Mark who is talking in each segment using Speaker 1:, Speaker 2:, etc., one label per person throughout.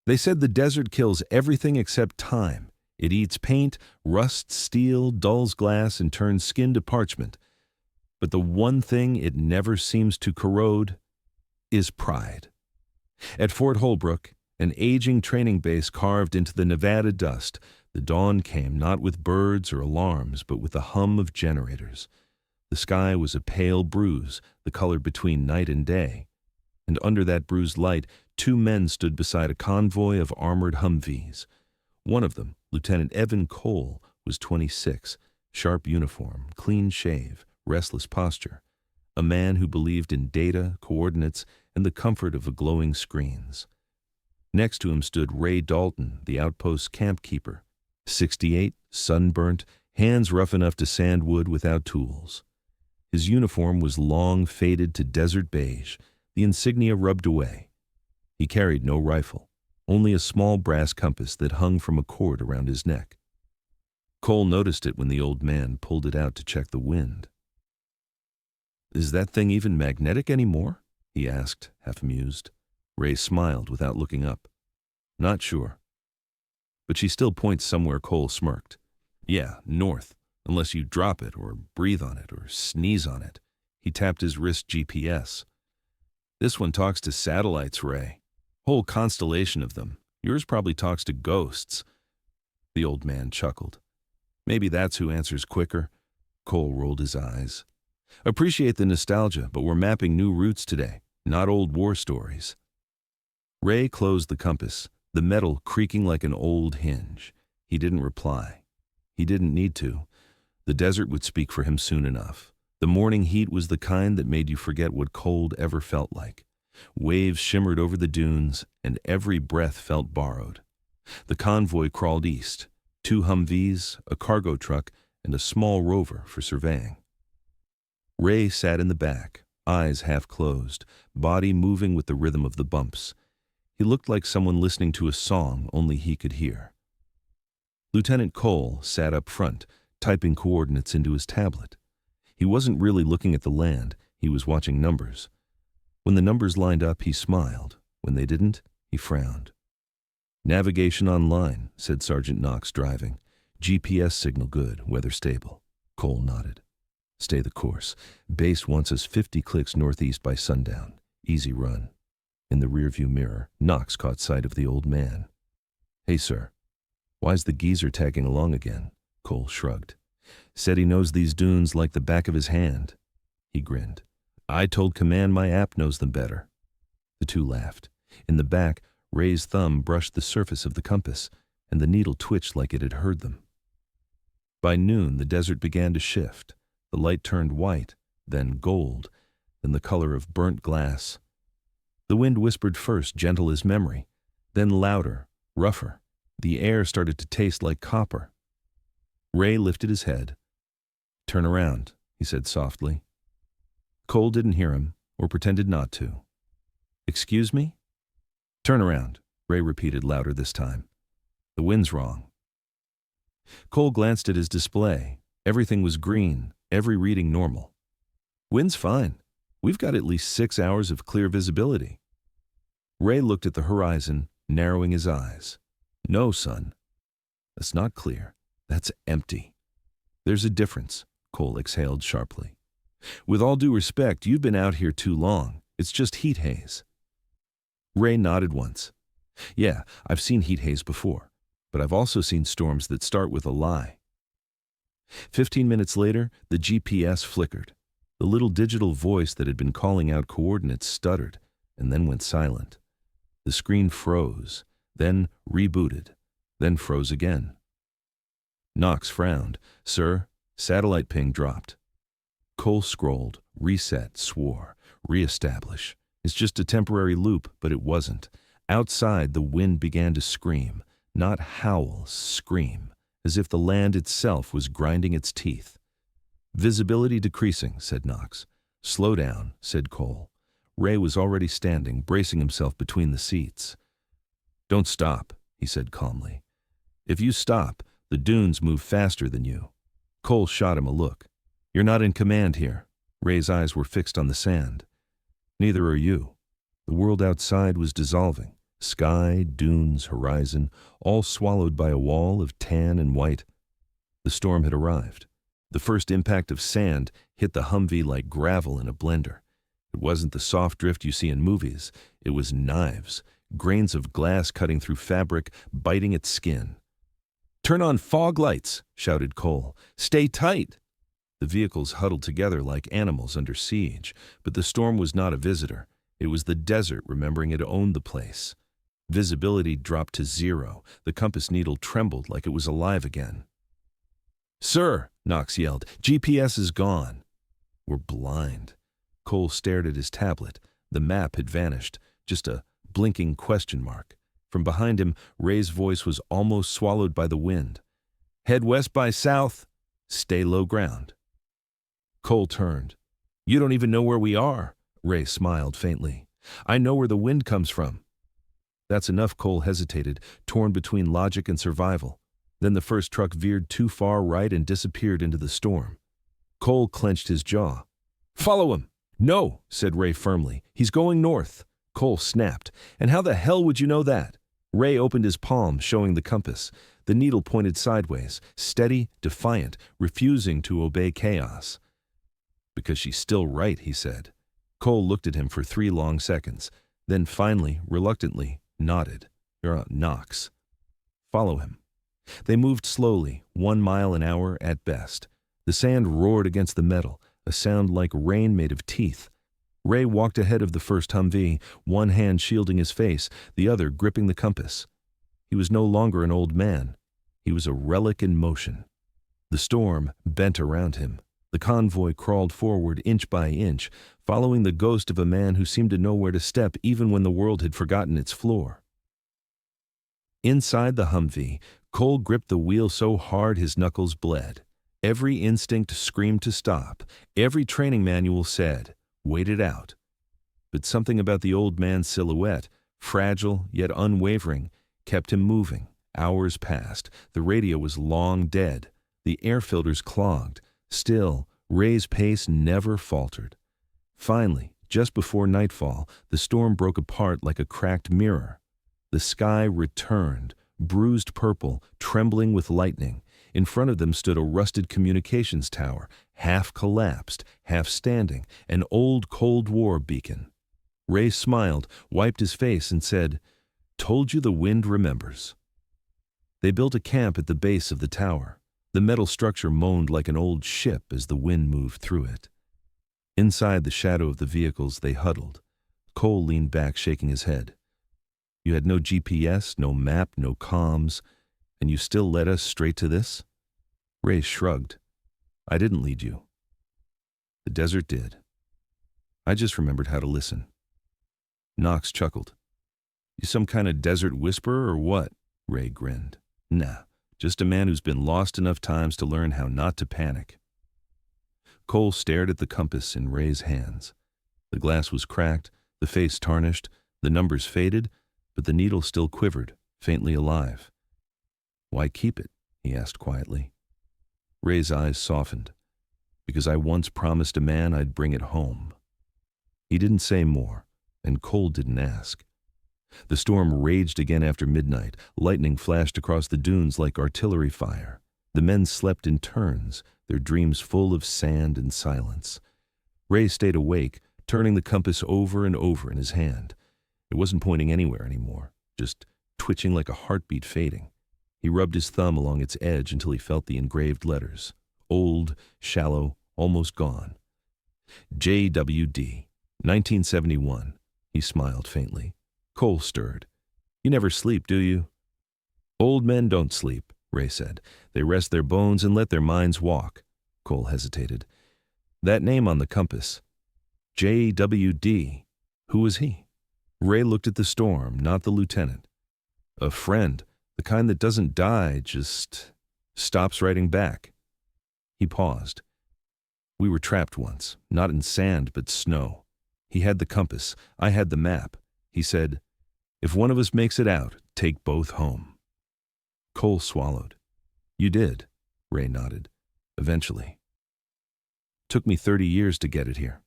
Speaker 1: They said the desert kills everything except time. It eats paint, rusts steel, dulls glass, and turns skin to parchment. But the one thing it never seems to corrode is pride. At Fort Holbrook, an aging training base carved into the Nevada dust, the dawn came not with birds or alarms, but with the hum of generators. The sky was a pale bruise, the color between night and day. And under that bruised light, two men stood beside a convoy of armored Humvees. One of them, Lieutenant Evan Cole, was 26, sharp uniform, clean shave, restless posture, a man who believed in data, coordinates, and the comfort of glowing screens. Next to him stood Ray Dalton, the outpost camp keeper, 68, sunburnt, hands rough enough to sand wood without tools. His uniform was long faded to desert beige, the insignia rubbed away. He carried no rifle, only a small brass compass that hung from a cord around his neck. Cole noticed it when the old man pulled it out to check the wind. "Is that thing even magnetic anymore?" he asked, half amused. Ray smiled without looking up. "Not sure. But she still points somewhere." Cole smirked. "Yeah, north, unless you drop it or breathe on it or sneeze on it." He tapped his wrist GPS. "This one talks to satellites, Ray. Whole constellation of them. Yours probably talks to ghosts." The old man chuckled. "Maybe that's who answers quicker." Cole rolled his eyes. "Appreciate the nostalgia, but we're mapping new routes today, not old war stories." Ray closed the compass, the metal creaking like an old hinge. He didn't reply. He didn't need to. The desert would speak for him soon enough. The morning heat was the kind that made you forget what cold ever felt like. Waves shimmered over the dunes, and every breath felt borrowed. The convoy crawled east, 2 Humvees, a cargo truck, and a small rover for surveying. Ray sat in the back, eyes half closed, body moving with the rhythm of the bumps. He looked like someone listening to a song only he could hear. Lieutenant Cole sat up front, typing coordinates into his tablet. He wasn't really looking at the land, he was watching numbers. When the numbers lined up, he smiled. When they didn't, he frowned. "Navigation online," said Sergeant Knox, driving. "GPS signal good, weather stable." Cole nodded. "Stay the course. Base wants us 50 clicks northeast by sundown. Easy run." In the rearview mirror, Knox caught sight of the old man. "Hey, sir. Why's the geezer tagging along again?" Cole shrugged. "Said he knows these dunes like the back of his hand." He grinned. "I told command my app knows them better." The two laughed. In the back, Ray's thumb brushed the surface of the compass, and the needle twitched like it had heard them. By noon, the desert began to shift. The light turned white, then gold, then the color of burnt glass. The wind whispered first, gentle as memory, then louder, rougher. The air started to taste like copper. Ray lifted his head. "Turn around," he said softly. Cole didn't hear him, or pretended not to. "Excuse me?" "Turn around," Ray repeated louder this time. "The wind's wrong." Cole glanced at his display. Everything was green, every reading normal. "Wind's fine. We've got at least 6 hours of clear visibility." Ray looked at the horizon, narrowing his eyes. "No, son. That's not clear. That's empty." "There's a difference," Cole exhaled sharply. "With all due respect, you've been out here too long. It's just heat haze." Ray nodded once. "Yeah, I've seen heat haze before, but I've also seen storms that start with a lie." 15 minutes later, the GPS flickered. The little digital voice that had been calling out coordinates stuttered, and then went silent. The screen froze, then rebooted, then froze again. Knox frowned. "Sir, satellite ping dropped." Cole scrolled, reset, swore, reestablish. "It's just a temporary loop," but it wasn't. Outside, the wind began to scream, not howl, scream, as if the land itself was grinding its teeth. "Visibility decreasing," said Knox. "Slow down," said Cole. Ray was already standing, bracing himself between the seats. "Don't stop," he said calmly. "If you stop, the dunes move faster than you." Cole shot him a look. "You're not in command here." Ray's eyes were fixed on the sand. "Neither are you." The world outside was dissolving. Sky, dunes, horizon, all swallowed by a wall of tan and white. The storm had arrived. The first impact of sand hit the Humvee like gravel in a blender. It wasn't the soft drift you see in movies. It was knives, grains of glass cutting through fabric, biting at skin. "Turn on fog lights," shouted Cole. "Stay tight." The vehicles huddled together like animals under siege, but the storm was not a visitor. It was the desert remembering it owned the place. Visibility dropped to 0. The compass needle trembled like it was alive again. "Sir," Knox yelled, "GPS is gone." "We're blind." Cole stared at his tablet. The map had vanished, just a blinking question mark. From behind him, Ray's voice was almost swallowed by the wind. "Head west by south. Stay low ground." Cole turned. "You don't even know where we are." Ray smiled faintly. "I know where the wind comes from." That's enough. Cole hesitated, torn between logic and survival. Then the first truck veered too far right and disappeared into the storm. Cole clenched his jaw. "Follow him." "No," said Ray firmly. "He's going north." Cole snapped. "And how the hell would you know that?" Ray opened his palm, showing the compass. The needle pointed sideways, steady, defiant, refusing to obey chaos. "Because she's still right," he said. Cole looked at him for 3 long seconds, then finally, reluctantly, nodded. "Knox." "Follow him." They moved slowly, 1 mile an hour at best. The sand roared against the metal, a sound like rain made of teeth. Ray walked ahead of the first Humvee, one hand shielding his face, the other gripping the compass. He was no longer an old man. He was a relic in motion. The storm bent around him. The convoy crawled forward inch by inch, following the ghost of a man who seemed to know where to step even when the world had forgotten its floor. Inside the Humvee, Cole gripped the wheel so hard his knuckles bled. Every instinct screamed to stop. Every training manual said, "Wait it out." But something about the old man's silhouette, fragile yet unwavering, kept him moving. Hours passed. The radio was long dead. The air filters clogged. Still, Ray's pace never faltered. Finally, just before nightfall, the storm broke apart like a cracked mirror. The sky returned, bruised purple, trembling with lightning. In front of them stood a rusted communications tower, half collapsed, half standing, an old Cold War beacon. Ray smiled, wiped his face, and said, "Told you the wind remembers." They built a camp at the base of the tower. The metal structure moaned like an old ship as the wind moved through it. Inside the shadow of the vehicles, they huddled. Cole leaned back, shaking his head. "You had no GPS, no map, no comms, and you still led us straight to this?" Ray shrugged. "I didn't lead you. The desert did. I just remembered how to listen." Knox chuckled. "You some kind of desert whisperer or what?" Ray grinned. "Nah, just a man who's been lost enough times to learn how not to panic." Cole stared at the compass in Ray's hands. The glass was cracked, the face tarnished, the numbers faded, but the needle still quivered, faintly alive. "Why keep it?" he asked quietly. Ray's eyes softened. "Because I once promised a man I'd bring it home." He didn't say more, and Cole didn't ask. The storm raged again after midnight. Lightning flashed across the dunes like artillery fire. The men slept in turns, their dreams full of sand and silence. Ray stayed awake, turning the compass over and over in his hand. It wasn't pointing anywhere anymore, just twitching like a heartbeat fading. He rubbed his thumb along its edge until he felt the engraved letters. Old, shallow, almost gone. JWD, 1971. He smiled faintly. Cole stirred. "You never sleep, do you?" "Old men don't sleep," Ray said. "They rest their bones and let their minds walk." Cole hesitated. "That name on the compass. JWD. Who was he?" Ray looked at the storm, not the lieutenant. "A friend, the kind that doesn't die, just stops writing back." He paused. "We were trapped once, not in sand but snow. He had the compass, I had the map. He said, 'If one of us makes it out, take both home.'" Cole swallowed. "You did," Ray nodded. "Eventually. Took me 30 years to get it here."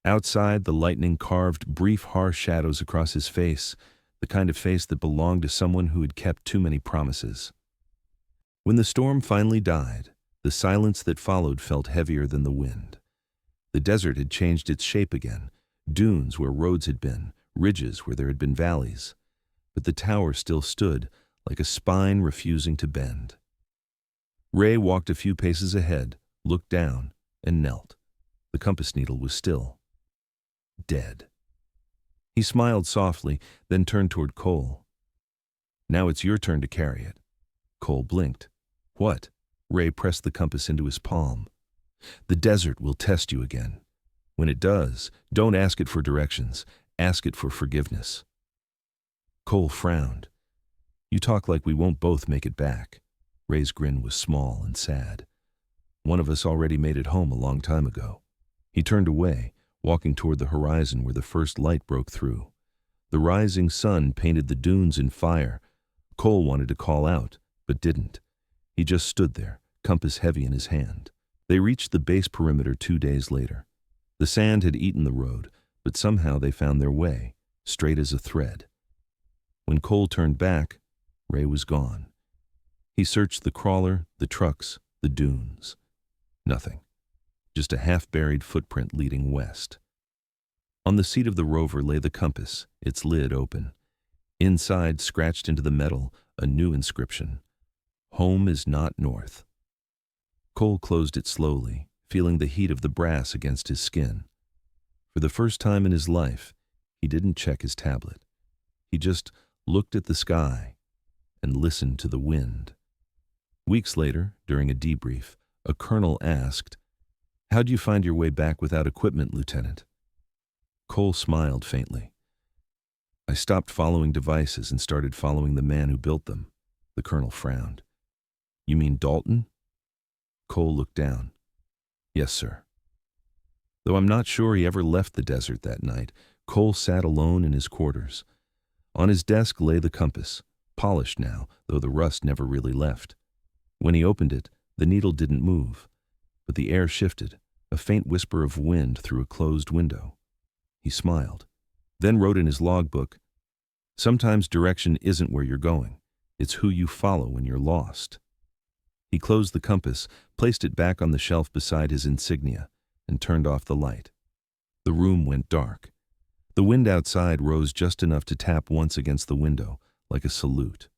Speaker 1: Outside, the lightning carved brief, harsh shadows across his face. the kind of face that belonged to someone who had kept too many promises. When the storm finally died, the silence that followed felt heavier than the wind. The desert had changed its shape again, dunes where roads had been, ridges where there had been valleys. But the tower still stood, like a spine refusing to bend. Ray walked a few paces ahead, looked down, and knelt. The compass needle was still. Dead. He smiled softly, then turned toward Cole. "Now it's your turn to carry it." Cole blinked. "What?" Ray pressed the compass into his palm. "The desert will test you again. When it does, don't ask it for directions. Ask it for forgiveness." Cole frowned. "You talk like we won't both make it back." Ray's grin was small and sad. "One of us already made it home a long time ago." He turned away, walking toward the horizon where the first light broke through. The rising sun painted the dunes in fire. Cole wanted to call out, but didn't. He just stood there, compass heavy in his hand. They reached the base perimeter 2 days later. The sand had eaten the road, but somehow they found their way, straight as a thread. When Cole turned back, Ray was gone. He searched the crawler, the trucks, the dunes. Nothing. Just a half-buried footprint leading west. On the seat of the rover lay the compass, its lid open. Inside, scratched into the metal, a new inscription. "Home is not north." Cole closed it slowly, feeling the heat of the brass against his skin. For the first time in his life, he didn't check his tablet. He just looked at the sky and listened to the wind. Weeks later, during a debrief, a colonel asked, "How'd you find your way back without equipment, Lieutenant?" Cole smiled faintly. "I stopped following devices and started following the man who built them." The colonel frowned. "You mean Dalton?" Cole looked down. "Yes, sir." Though I'm not sure he ever left the desert that night, Cole sat alone in his quarters. On his desk lay the compass, polished now, though the rust never really left. When he opened it, the needle didn't move, but the air shifted, a faint whisper of wind through a closed window. He smiled, then wrote in his logbook, "Sometimes direction isn't where you're going. It's who you follow when you're lost." He closed the compass, placed it back on the shelf beside his insignia, and turned off the light. The room went dark. The wind outside rose just enough to tap once against the window, like a salute.